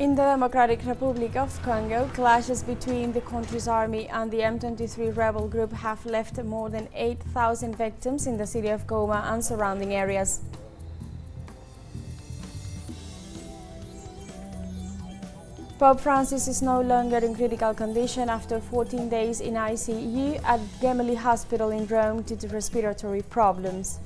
In the Democratic Republic of Congo, clashes between the country's army and the M23 rebel group have left more than 8,000 victims in the city of Goma and surrounding areas. Pope Francis is no longer in critical condition after 14 days in ICU at Gemelli Hospital in Rome due to respiratory problems.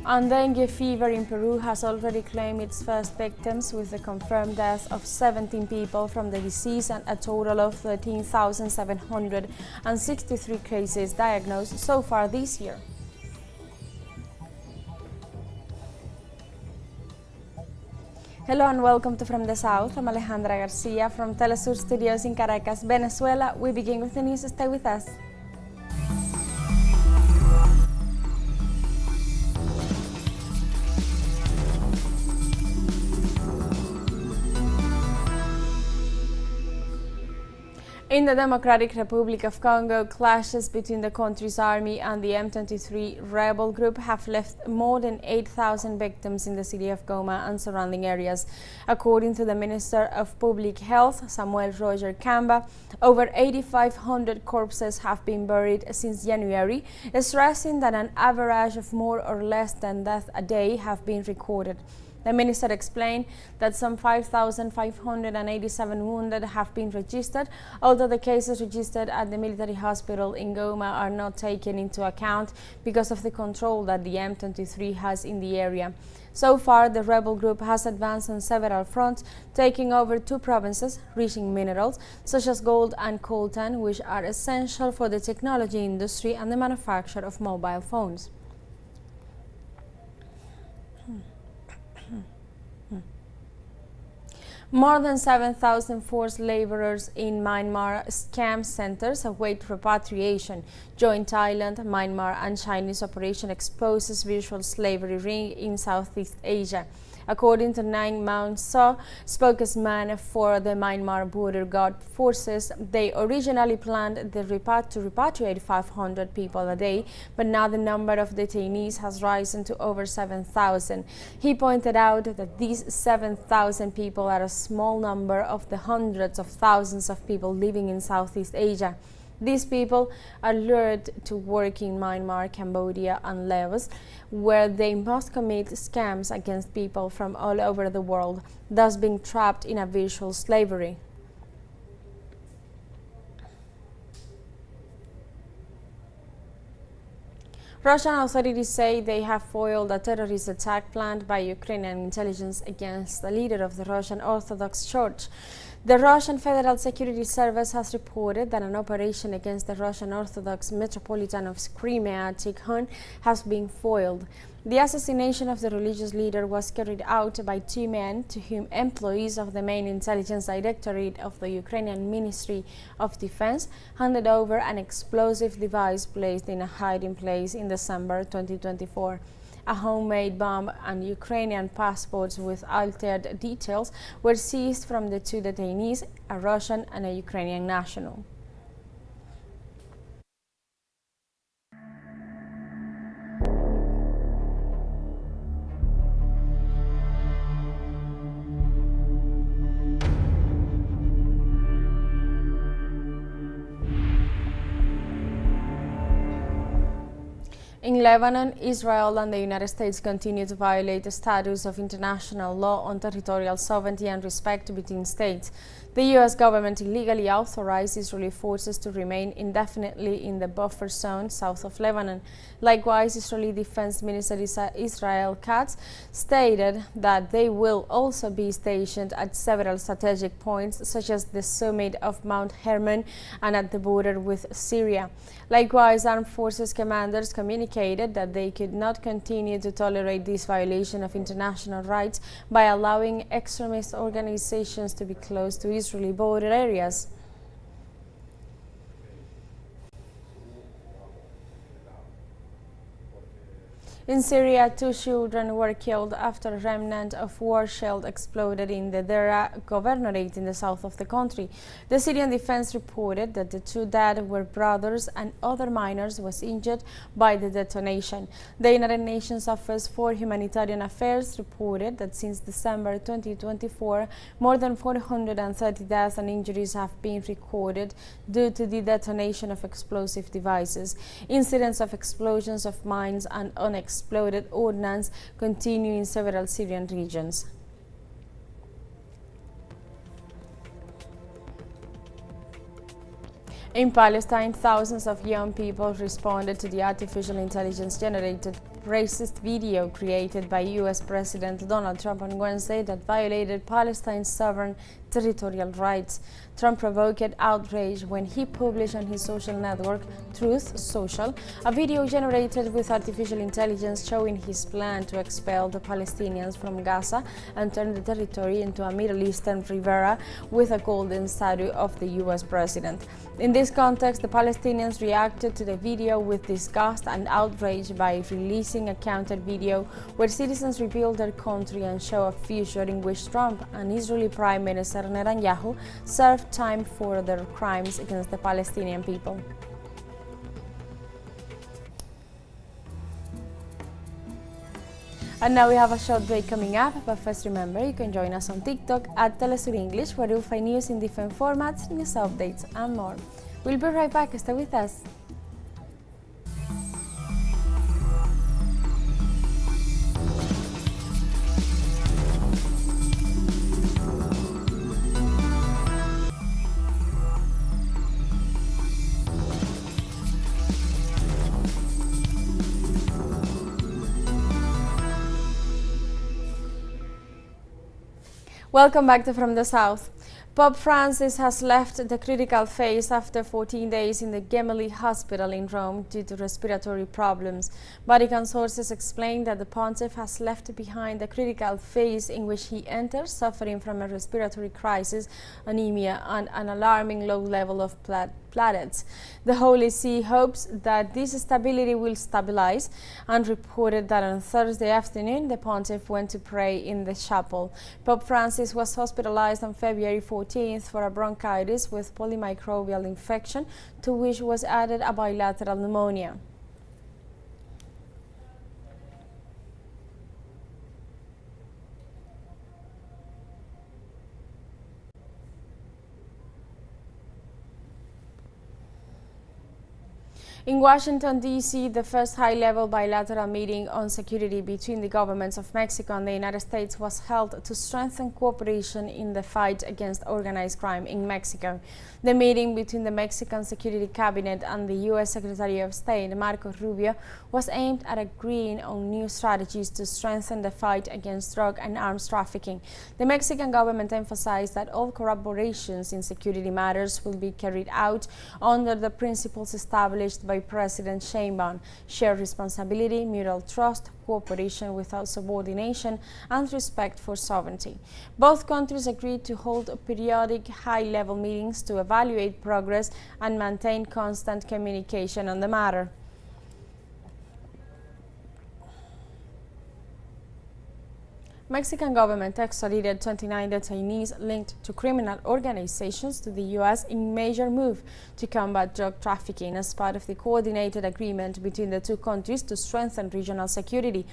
And dengue fever in Peru has already claimed its first victims, with the confirmed death of 17 people from the disease and a total of 13,763 cases diagnosed so far this year. Hello and welcome to From the South. I'm Alejandra Garcia from teleSUR Studios in Caracas, Venezuela. We begin with the news. Stay with us. In the Democratic Republic of Congo, clashes between the country's army and the M23 rebel group have left more than 8,000 victims in the city of Goma and surrounding areas. According to the Minister of Public Health, Samuel Roger Kamba, over 8,500 corpses have been buried since January, stressing that an average of more or less than deaths a day have been recorded. The minister explained that some 5,587 wounded have been registered, although the cases registered at the military hospital in Goma are not taken into account because of the control that the M23 has in the area. So far, the rebel group has advanced on several fronts, taking over 2 provinces, reaching minerals such as gold and coltan, which are essential for the technology industry and the manufacture of mobile phones. More than 7,000 forced laborers in Myanmar scam centers await repatriation. Joint Thailand, Myanmar and Chinese operation exposes virtual slavery ring in Southeast Asia. According to Nang Maung So, spokesman for the Myanmar Border Guard Forces, they originally planned to repatriate 500 people a day, but now the number of detainees has risen to over 7,000. He pointed out that these 7,000 people are a small number of the hundreds of thousands of people living in Southeast Asia. These people are lured to work in Myanmar, Cambodia and Laos, where they must commit scams against people from all over the world, thus being trapped in a virtual slavery. Russian authorities say they have foiled a terrorist attack planned by Ukrainian intelligence against the leader of the Russian Orthodox Church. The Russian Federal Security Service has reported that an operation against the Russian Orthodox Metropolitan of Crimea, Tikhon, has been foiled. The assassination of the religious leader was carried out by 2 men to whom employees of the main intelligence directorate of the Ukrainian Ministry of Defense handed over an explosive device placed in a hiding place in December 2024. A homemade bomb and Ukrainian passports with altered details were seized from the 2 detainees, a Russian and a Ukrainian national. In Lebanon, Israel and the United States continue to violate the status of international law on territorial sovereignty and respect between states. The U.S. government illegally authorized Israeli forces to remain indefinitely in the buffer zone south of Lebanon. Likewise, Israeli Defense Minister Israel Katz stated that they will also be stationed at several strategic points, such as the summit of Mount Hermon and at the border with Syria. Likewise, armed forces commanders communicated that they could not continue to tolerate this violation of international rights by allowing extremist organizations to be close to Israeli border areas. In Syria, 2 children were killed after a remnant of war shell exploded in the DR governorate in the south of the country. The Syrian defense reported that the 2 dead were brothers and other minors was injured by the detonation. The United Nations Office for Humanitarian Affairs reported that since December 2024, more than 430 deaths and injuries have been recorded due to the detonation of explosive devices. Incidents of explosions of mines and unexploded ordnance continue in several Syrian regions. In Palestine, thousands of young people responded to the artificial intelligence-generated racist video created by U.S. President Donald Trump on Wednesday that violated Palestine's sovereign territorial rights. Trump provoked outrage when he published on his social network, Truth Social, a video generated with artificial intelligence showing his plan to expel the Palestinians from Gaza and turn the territory into a Middle Eastern Riviera with a golden statue of the U.S. president. In this context, the Palestinians reacted to the video with disgust and outrage by releasing a counter video where citizens rebuild their country and show a future in which Trump and Israeli Prime Minister Netanyahu serve time for their crimes against the Palestinian people. And now we have a short break coming up, but first remember you can join us on TikTok at teleSUR English, where you'll find news in different formats, news updates and more. We'll be right back, stay with us. Welcome back to From the South. Pope Francis has left the critical phase after 14 days in the Gemelli Hospital in Rome due to respiratory problems. Vatican sources explain that the pontiff has left behind the critical phase in which he enters suffering from a respiratory crisis, anemia, and an alarming low level of platelets. The Holy See hopes that this stability will stabilize and reported that on Thursday afternoon the pontiff went to pray in the chapel. Pope Francis was hospitalized on February 14th for a bronchitis with polymicrobial infection, to which was added a bilateral pneumonia. In Washington, D.C., the first high-level bilateral meeting on security between the governments of Mexico and the United States was held to strengthen cooperation in the fight against organized crime in Mexico. The meeting between the Mexican Security Cabinet and the U.S. Secretary of State, Marco Rubio, was aimed at agreeing on new strategies to strengthen the fight against drug and arms trafficking. The Mexican government emphasized that all collaborations in security matters will be carried out under the principles established by President Sheinbaum: shared responsibility, mutual trust, cooperation without subordination, and respect for sovereignty. Both countries agreed to hold periodic high-level meetings to evaluate progress and maintain constant communication on the matter. Mexican government extradited 29 detainees linked to criminal organizations to the U.S. in major move to combat drug trafficking as part of the coordinated agreement between the two countries to strengthen regional security.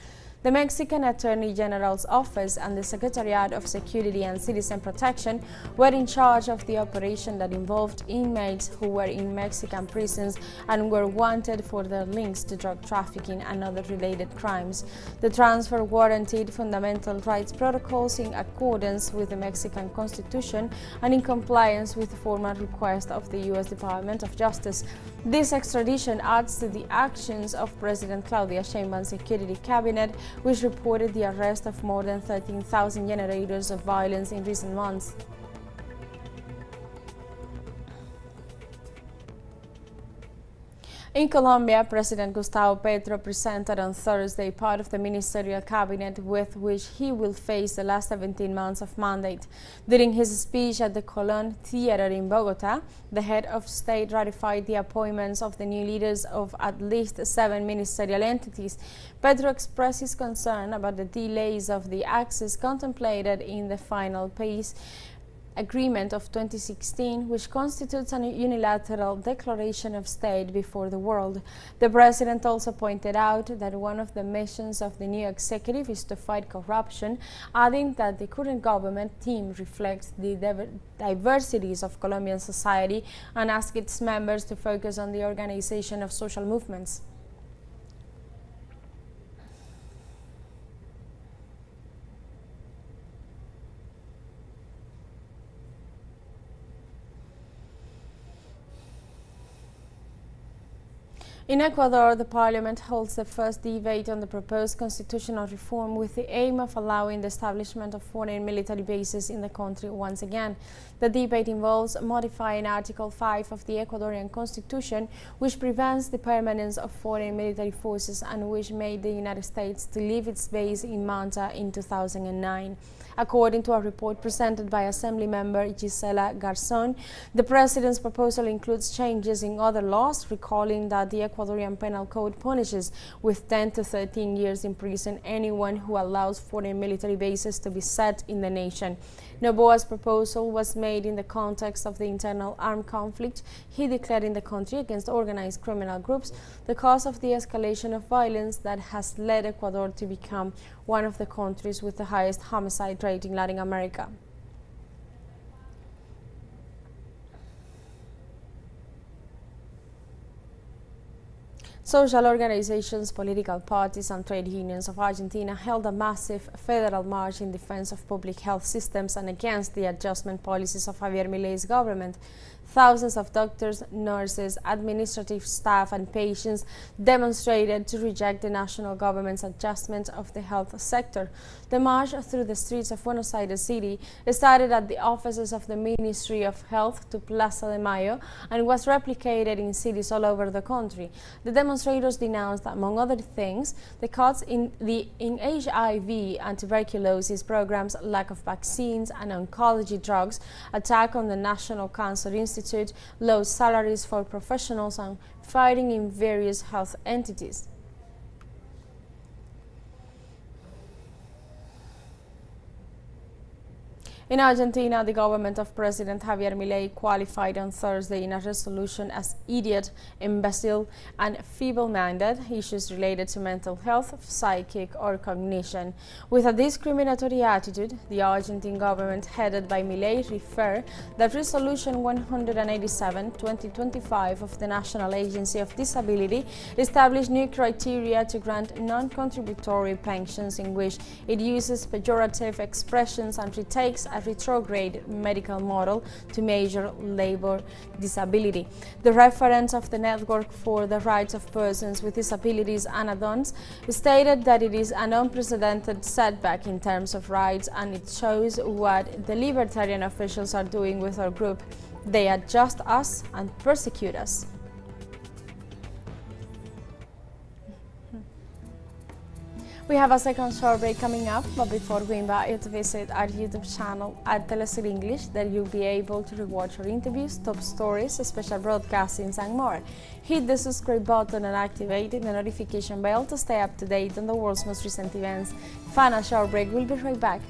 The Mexican Attorney General's Office and the Secretariat of Security and Citizen Protection were in charge of the operation that involved inmates who were in Mexican prisons and were wanted for their links to drug trafficking and other related crimes. The transfer warranted fundamental rights protocols in accordance with the Mexican Constitution and in compliance with the formal request of the U.S. Department of Justice. This extradition adds to the actions of President Claudia Sheinbaum's Security Cabinet, which reported the arrest of more than 13,000 generators of violence in recent months. In Colombia, President Gustavo Petro presented on Thursday part of the ministerial cabinet with which he will face the last 17 months of mandate. During his speech at the Colón Theater in Bogota, the head of state ratified the appointments of the new leaders of at least 7 ministerial entities. Petro expressed his concern about the delays of the access contemplated in the final peace agreement of 2016, which constitutes a unilateral declaration of state before the world. The president also pointed out that one of the missions of the new executive is to fight corruption, adding that the current government team reflects the diversities of Colombian society and asked its members to focus on the organization of social movements. In Ecuador, the parliament holds the first debate on the proposed constitutional reform with the aim of allowing the establishment of foreign military bases in the country once again. The debate involves modifying Article 5 of the Ecuadorian Constitution, which prevents the permanence of foreign military forces and which made the United States to leave its base in Manta in 2009. According to a report presented by Assembly member Gisela Garzón, the president's proposal includes changes in other laws, recalling that the Ecuadorian Penal Code punishes with 10 to 13 years in prison anyone who allows foreign military bases to be set in the nation. Noboa's proposal was made in the context of the internal armed conflict he declared in the country against organized criminal groups, the cause of the escalation of violence that has led Ecuador to become one of the countries with the highest homicide rate in Latin America. Social organizations, political parties and trade unions of Argentina held a massive federal march in defense of public health systems and against the adjustment policies of Javier Milei's government. Thousands of doctors, nurses, administrative staff and patients demonstrated to reject the national government's adjustment of the health sector. The march through the streets of Buenos Aires City started at the offices of the Ministry of Health to Plaza de Mayo and was replicated in cities all over the country. The demonstrators denounced, among other things, the cuts in HIV and tuberculosis programs, lack of vaccines and oncology drugs, attack on the National Cancer Institute, low salaries for professionals and fighting in various health entities. In Argentina, the government of President Javier Milei qualified on Thursday in a resolution as idiot, imbecile and feeble-minded issues related to mental health, psychic or cognition. With a discriminatory attitude, the Argentine government headed by Milei referred that Resolution 187/2025 of the National Agency of Disability established new criteria to grant non-contributory pensions in which it uses pejorative expressions and retakes a retrograde medical model to measure labor disability. The referent of the Network for the Rights of Persons with Disabilities, Ana Dons, stated that it is an unprecedented setback in terms of rights and it shows what the libertarian officials are doing with our group. They adjust us and persecute us. We have a second short break coming up, but before we invite you to visit our YouTube channel at teleSUR English, there you'll be able to rewatch our interviews, top stories, special broadcastings and more. Hit the subscribe button and activate the notification bell to stay up to date on the world's most recent events. Final short break, we'll be right back.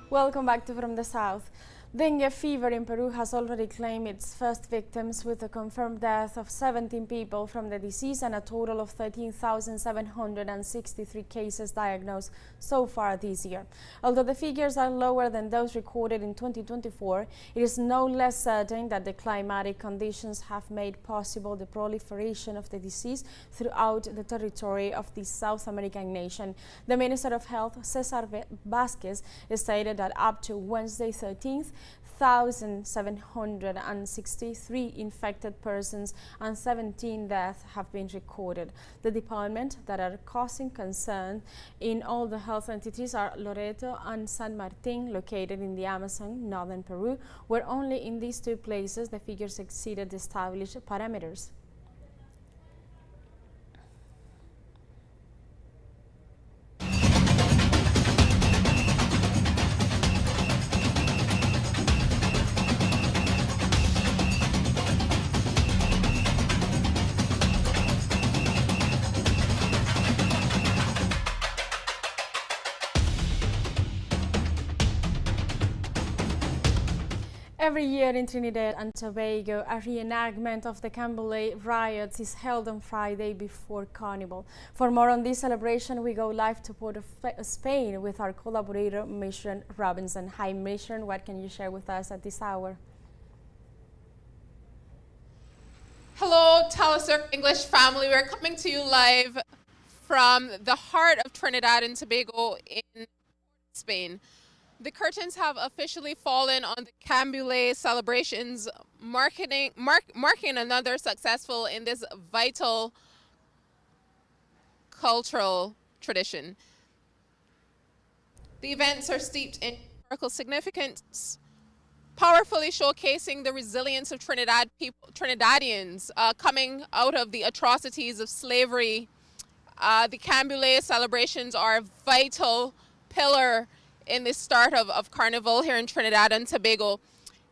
Welcome back to From the South. Dengue fever in Peru has already claimed its first victims, with a confirmed death of 17 people from the disease and a total of 13,763 cases diagnosed so far this year. Although the figures are lower than those recorded in 2024, it is no less certain that the climatic conditions have made possible the proliferation of the disease throughout the territory of this South American nation. The Minister of Health, Cesar Vázquez, stated that up to Wednesday 13th, 1,763 infected persons and 17 deaths have been recorded. The departments that are causing concern in all the health entities are Loreto and San Martin, located in the Amazon, northern Peru, where only in these two places the figures exceeded the established parameters. Every year in Trinidad and Tobago, a reenactment of the Canboulay riots is held on Friday before Carnival. For more on this celebration, we go live to Port of Spain with our collaborator, Mission Robinson. Hi, Mission, what can you share with us at this hour? Hello, teleSUR English family. We're coming to you live from the heart of Trinidad and Tobago in Spain. The curtains have officially fallen on the Canboulay celebrations, marking another successful in this vital cultural tradition. The events are steeped in historical significance, powerfully showcasing the resilience of Trinidadians coming out of the atrocities of slavery. The Canboulay celebrations are a vital pillar in the start of Carnival here in Trinidad and Tobago.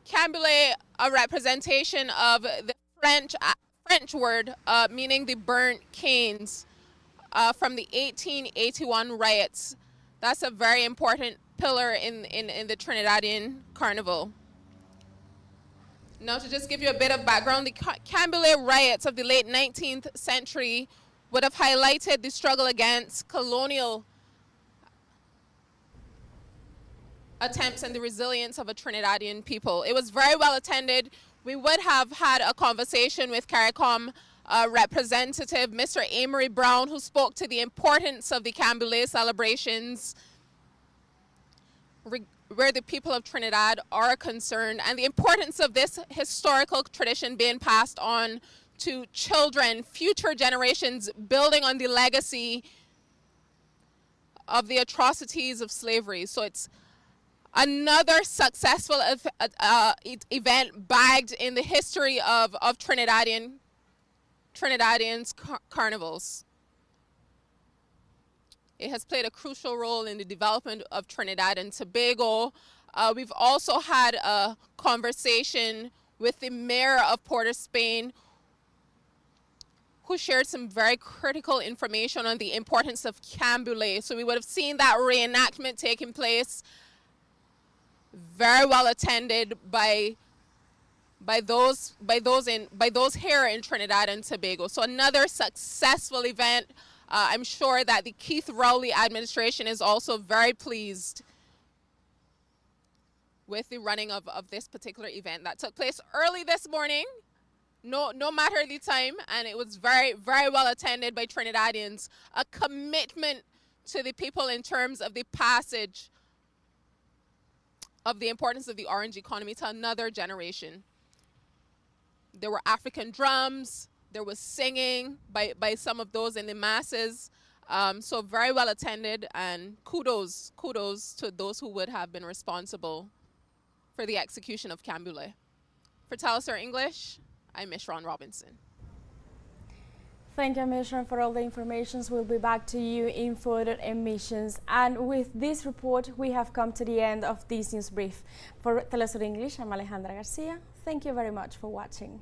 Canboulay, a representation of the French word meaning the burnt canes from the 1881 riots. That's a very important pillar in the Trinidadian Carnival. Now, to just give you a bit of background, the Canboulay riots of the late 19th century would have highlighted the struggle against colonial attempts and the resilience of a Trinidadian people. It was very well attended. We would have had a conversation with CARICOM representative, Mr. Amory Brown, who spoke to the importance of the Canboulay celebrations where the people of Trinidad are concerned, and the importance of this historical tradition being passed on to children, future generations, building on the legacy of the atrocities of slavery. So it's another successful event bagged in the history of Trinidadians' carnivals. It has played a crucial role in the development of Trinidad and Tobago. We've also had a conversation with the mayor of Port of Spain, who shared some very critical information on the importance of Canboulay. So we would have seen that reenactment taking place, very well attended by those here in Trinidad and Tobago. So another successful event. I'm sure that the Keith Rowley administration is also very pleased with the running of this particular event that took place early this morning, no matter the time, and it was very, very well attended by Trinidadians. A commitment to the people in terms of the passage of the importance of the orange economy to another generation. There were African drums, there was singing by some of those in the masses. So very well attended, and kudos to those who would have been responsible for the execution of Canboulay. For teleSUR English, I'm Miss Ron Robinson. Thank you, Mission, for all the information. We'll be back to you in further emissions. And with this report, we have come to the end of this news brief. For teleSUR English, I'm Alejandra Garcia. Thank you very much for watching.